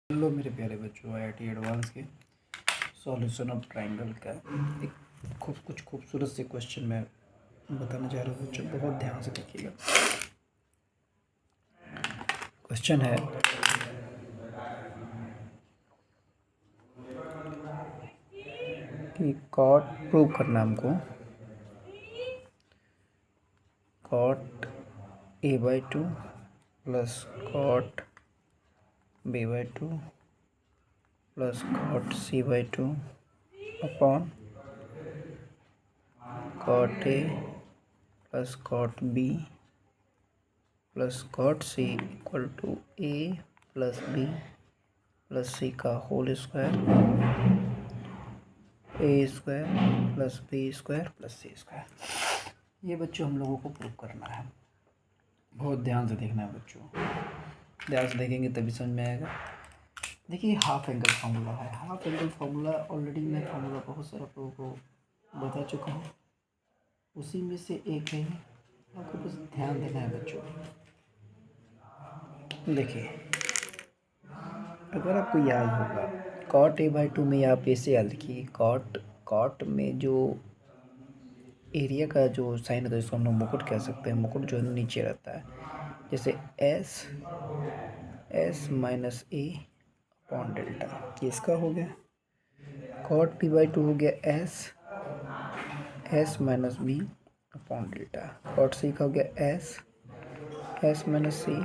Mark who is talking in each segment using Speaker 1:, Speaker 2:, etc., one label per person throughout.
Speaker 1: Hello मेरे प्यारे बच्चों, IIT एडवांस के सॉल्यूशन ऑफ ट्रायंगल का एक कुछ खूबसूरत से क्वेश्चन मैं बताने जा रहा हूँ बच्चों। बहुत ध्यान से देखिएगा। क्वेश्चन है कि कॉट प्रूव करना हमको। Cot A/2 plus cot B/2 plus cot C/2 upon cot A plus cot B plus cot C equal to A plus B plus C का whole square A² plus B² plus C²। ये बच्चों हम लोगों को prove करना है। बहुत ध्यान से देखना है बच्चों, ध्यान से देखेंगे तभी समझ में आएगा। देखिए, हाफ एंगल फार्मूला है। हाफ एंगल फार्मूला ऑलरेडी मैं फार्मूला बहुत सारा लोगों को बता चुका हूँ, उसी में से एक है। आपको बस ध्यान देना है बच्चों। देखिए, अगर आपको याद होगा कॉट A/2 में आप ऐसे याद रखिए, कॉट में जो एरिया का जो साइन होता है जिसको हम लोग मुकुट कह सकते हैं। मुकुट जो है नीचे रहता है, जैसे S minus A upon delta. ये इसका हो गया। कॉट B/2 हो गया S minus B upon delta. Cot C का हो गया S minus C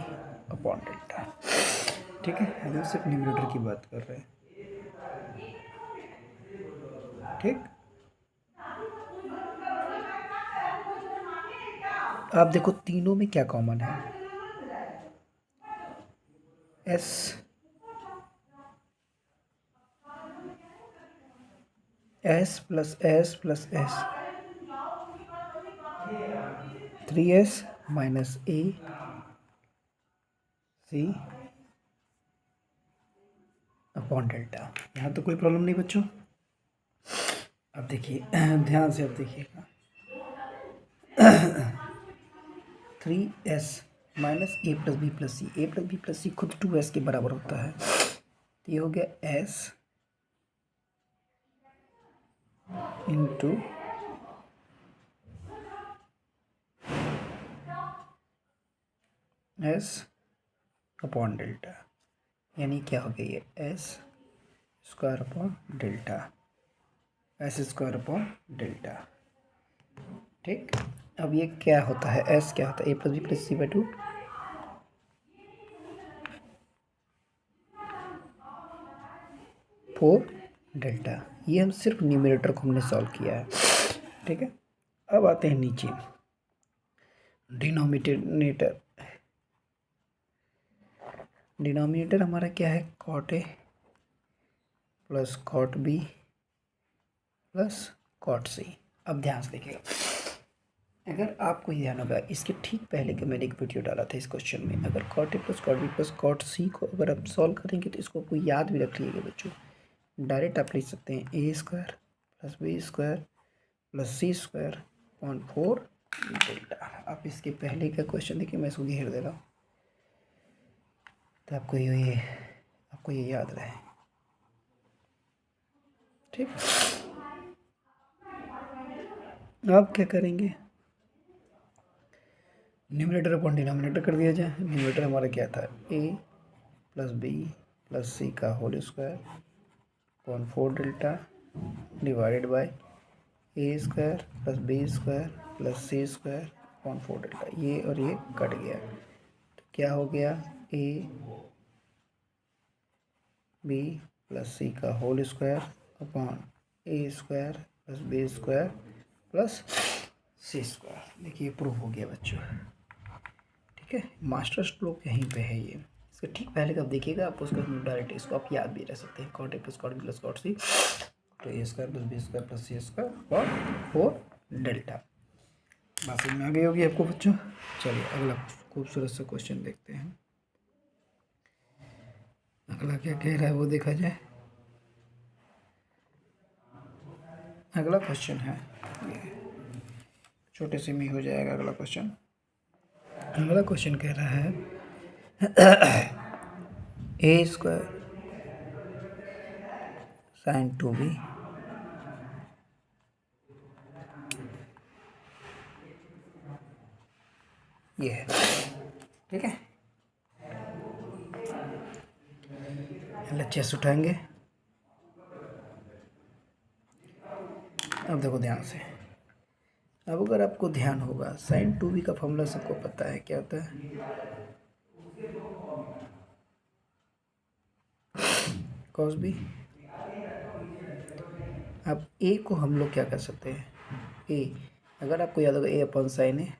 Speaker 1: upon delta. ठीक है, हम सिर्फ न्यूमरेटर की बात कर रहे हैं। ठीक, आप देखो तीनों में क्या कॉमन है। S plus S plus S, 3s minus A C upon delta. यहाँ तो कोई प्रॉब्लम नहीं बच्चों। अब देखिए ध्यान से, अब देखिएगा 3s माइनस ए प्लस बी प्लस सी। ए प्लस बी प्लस सी खुद 2s के बराबर होता है। तो ये हो गया s into s upon delta, यानी क्या हो गया ये s² upon delta, s² upon delta. ठीक, अब ये क्या होता है, s क्या होता है, a plus B plus C/2 4 delta. ये हम सिर्फ न्यूमरेटर को हमने सॉल्व किया है। ठीक है, अब आते हैं नीचे डिनोमिनेटर हमारा क्या है, cot A plus cot B plus cot C। अब ध्यान से देखिएगा, अगर आपको ध्यान होगा इसके ठीक पहले का मैंने एक वीडियो डाला था इस क्वेश्चन में। अगर cot A plus cot B plus cot C को अगर आप सॉल्व करेंगे तो इसको आपको याद भी रख लीजिएगा बच्चों। डायरेक्ट आप लिख सकते हैं A² plus B² plus C² upon 4 delta. आप इसके पहले का क्वेश्चन देखिए, मैं इसको घेर दे रहा हूँ तो आपको ये याद रहे। ठीक, आप क्या करेंगे, न्यूमरेटर अपॉन डिनोमिनेटर कर दिया जाए। न्यूमरेटर हमारा क्या था, a plus B plus C का whole square upon 4 delta divided by a² plus B² plus C² upon 4 delta. ये और ये कट गया तो क्या हो गया, a b प्लस सी का whole square upon a² plus B² plus C²। देखिए प्रूफ हो गया बच्चों। ठीक है, मास्टर स्ट्रोक यहीं पे है। ये इसके ठीक पहले का आप देखिएगा, आप उसको डायरेक्ट इसको आप याद भी रह सकते हैं, cot A plus cot B plus cot C तो A² plus B² plus C² और 4 डेल्टा। बात समझ में आ गई होगी आपको बच्चों। चलिए अगला खूबसूरत सा क्वेश्चन देखते हैं। अगला क्या कह रहा है वो देखा जाए। अगला क्वेश्चन है, छोटे से में हो जाएगा अगला क्वेश्चन। अगला क्वेश्चन कह रहा है a² साइन 2b ये है, ठीक है। LHS उठाएंगे। अब देखो ध्यान से, अब अगर आपको ध्यान होगा साइन 2b का फॉर्मूला सबको पता है, क्या होता है, कॉस बी। अब ए को हम लोग क्या कर सकते हैं, ए अगर आपको याद होगा ए अपॉन साइन ए,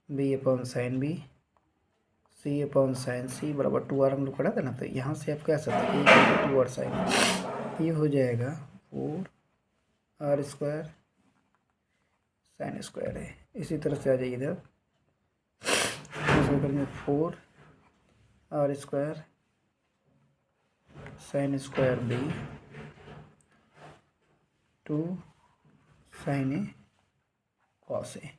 Speaker 1: बी अपॉन साइन बी, सी अपॉन साइन सी बराबर 2r हम लोग पढ़ा था ना। तो यहाँ से आप कह सकते हैं ए 2 और साइन, ये हो जाएगा 4r स्क्वायर साइन स्क्वायर है। इसी तरह से आ जाइए इधर, करेंगे 4r square sine square B 2 sine A cos A.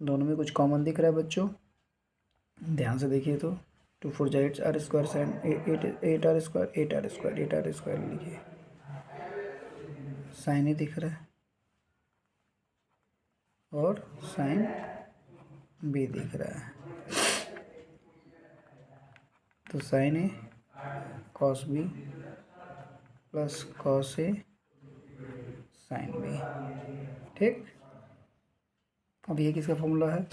Speaker 1: दोनों में कुछ कॉमन दिख रहा है बच्चों, ध्यान से देखिए। तो 2 4 जा 8r square sine 8r square 8r square 8r square लिखिए, साइन ए दिख रहा है और साइन बी दिख रहा है। तो sign A cos B plus cos A sine B, ठीक। अब ये किसका फॉर्मूला है,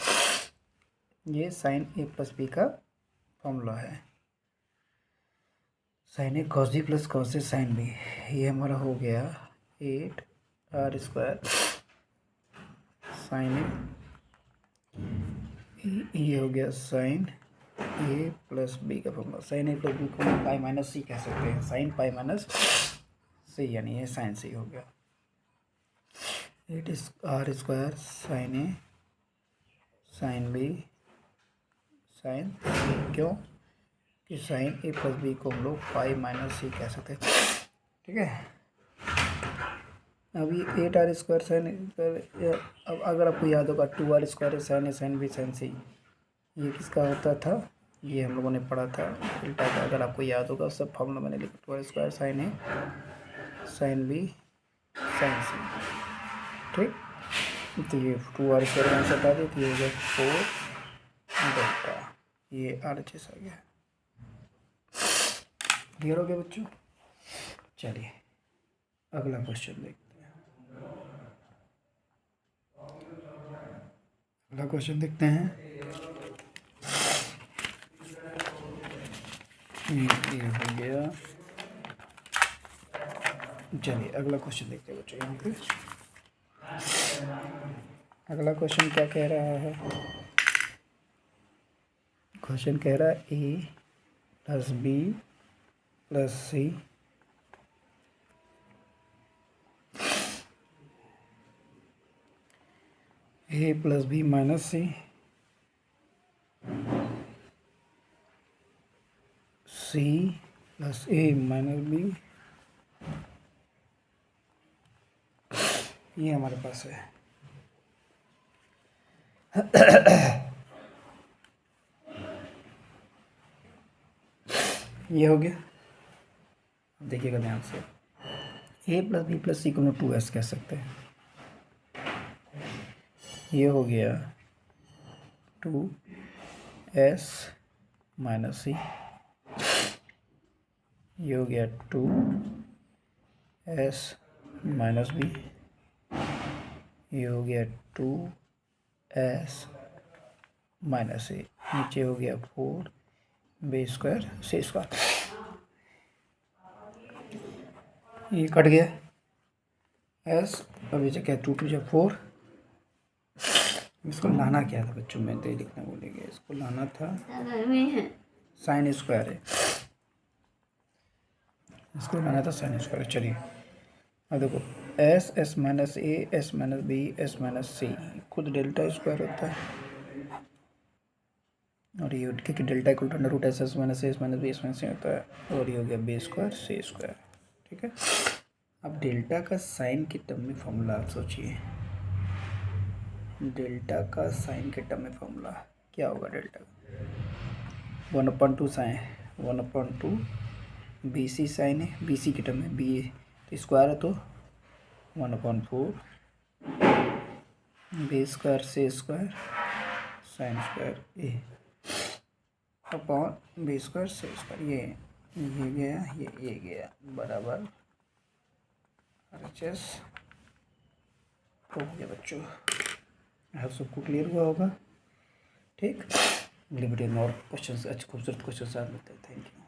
Speaker 1: ये साइन ए प्लस बी का फॉर्मूला है। Sign A cos B plus cos A sine B, ये हमारा हो गया 8r स्क्वायर साइन ए, ये हो गया साइन ए प्लस बी का फॉर्मूला। साइन ए प्लस बी को हम पाई माइनस सी कह सकते हैं, साइन पाई माइनस सी, यानी ये साइन सी हो गया। 8r स्क्वायर साइन ए साइन बी साइन सी, क्यों कि साइन ए प्लस बी को हम लोग पाई माइनस सी कह सकते हैं, ठीक है। अब ये 8r स्क्वायर साइन, अब अगर आपको याद होगा 2r स्क्वायर साइन ए साइन बी साइन सी, ये किसका होता था, ये हम लोगों ने पढ़ा था उल्टा का। अगर आपको याद होगा सब फॉर्मूला मैंने लिखा, 2r स्क्वायर साइन ए साइन बी साइन सी, ठीक। तो ये 2r स्क्वायर यहाँ से हटा दी, तो ये हो गया 4 डेल्टा, ये RHS आ गया। क्लियर हो गया बच्चों। चलिए अगला क्वेश्चन देखते हैं। अगला क्वेश्चन देखते हैं। ये हो गया। चलिए अगला क्वेश्चन देखते हैं बच्चों। यहाँ पे अगला क्वेश्चन क्या कह रहा है, क्वेश्चन कह रहा है ए प्लस बी प्लस सी ए प्लस बी माइनस सी सी प्लस ए माइनस बी, ये हमारे पास है। ये हो गया। देखिएगा ध्यान से, ए प्लस बी प्लस सी को 2s कह सकते हैं। ये हो गया 2s माइनस सी, ये हो गया 2s माइनस बी, ये हो गया 2s माइनस ए, नीचे हो गया 4b स्क्वायर सी स्क्वायर, ये कट गया s। अब ये क्या 2 2 जब 4, इसको लाना क्या था बच्चों, मैं तो ये लिखना भूल गया, इसको लाना था साइन स्क्वायर है, इसको लाना था साइन स्क्वायर। चलिए अब देखो S S minus A S minus B S minus C खुद डेल्टा स्क्वायर होता है, और ये क्योंकि delta equal to under root S S minus B S minus C होता है, और ये हो गया बी स्क्वायर सी स्क्वायर, ठीक है। अब डेल्टा का साइन के टर्म में फॉर्मूला आप सोचिए, डेल्टा का साइन के टर्म में फॉर्मूला क्या होगा, delta 1/2 sine 1/2 B C sine है, बी सी की टर्म में बी तो स्क्वायर है तो 1/4 बी स्क्वायर से square sine square A upon B square से स्क्वायर ये गया ये गया बराबर RHS। तो हो गया बच्चों, आप सबको क्लियर हुआ होगा। ठीक, लिमिटेड और क्वेश्चन अच्छे खूबसूरत क्वेश्चन साथ मिलते हैं। Thank you.